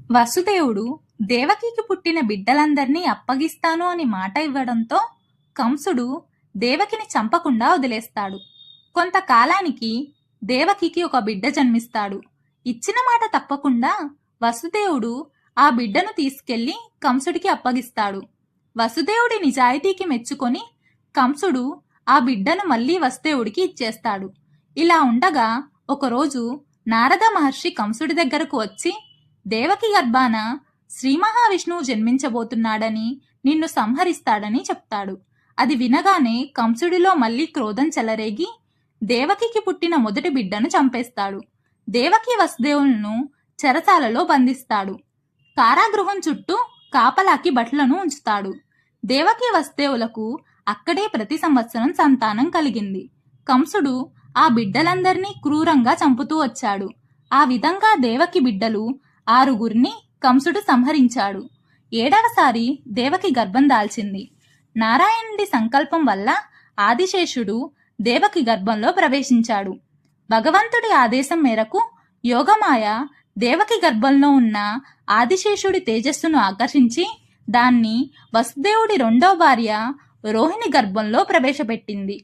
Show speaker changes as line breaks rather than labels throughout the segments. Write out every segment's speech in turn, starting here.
వసుదేవుడు దేవకికి పుట్టిన బిడ్డలందర్నీ అప్పగిస్తాను అని మాట ఇవ్వడంతో కంసుడు దేవకిని చంపకుండా వదిలేస్తాడు. కొంతకాలానికి దేవకికి ఒక బిడ్డ జన్మిస్తాడు. ఇచ్చిన మాట తప్పకుండా వసుదేవుడు ఆ బిడ్డను తీసుకెళ్లి కంసుడికి అప్పగిస్తాడు. వసుదేవుడి నిజాయితీకి మెచ్చుకొని కంసుడు ఆ బిడ్డను మళ్లీ వసుదేవుడికి ఇచ్చేస్తాడు. ఇలా ఉండగా ఒకరోజు నారద మహర్షి కంసుడి దగ్గరకు వచ్చి, దేవకి గర్భాన శ్రీ మహావిష్ణువు జన్మించబోతున్నాడని, నిన్ను సంహరిస్తాడని చెప్తాడు. అది వినగానే కంసుడిలో మళ్లీ క్రోధం చెలరేగి దేవకికి పుట్టిన మొదటి బిడ్డను చంపేస్తాడు. దేవకి వసుదేవులను చెరసాలలో బంధిస్తాడు. కారాగృహం చుట్టూ కాపలాకి భటులను ఉంచుతాడు. దేవకి వసుదేవులకు అక్కడే ప్రతి సంవత్సరం సంతానం కలిగింది. కంసుడు ఆ బిడ్డలందరినీ క్రూరంగా చంపుతూ వచ్చాడు. ఆ విధంగా దేవకి బిడ్డలు 6గురిని కంసుడు సంహరించాడు. 7వసారి దేవకి గర్భం దాల్చింది. నారాయణుడి సంకల్పం వల్ల ఆదిశేషుడు దేవకి గర్భంలో ప్రవేశించాడు. భగవంతుడి ఆదేశం మేరకు యోగమాయ దేవకి గర్భంలో ఉన్న ఆదిశేషుడి తేజస్సును ఆకర్షించి దాన్ని వసుదేవుడి 2వ భార్య రోహిణి గర్భంలో ప్రవేశపెట్టింది.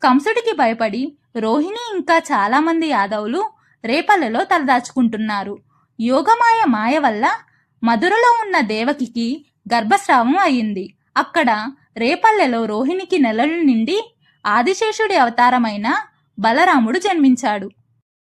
కంసుడికి భయపడి రోహిణి ఇంకా చాలా మంది యాదవులు రేపల్లెలో తలదాచుకుంటున్నారు. యోగమాయ మాయ వల్ల మధురలో ఉన్న దేవకికి గర్భస్రావం అయింది. అక్కడ రేపల్లెలో రోహిణికి నెలలు నిండి ఆదిశేషుడి అవతారమైన బలరాముడు జన్మించాడు.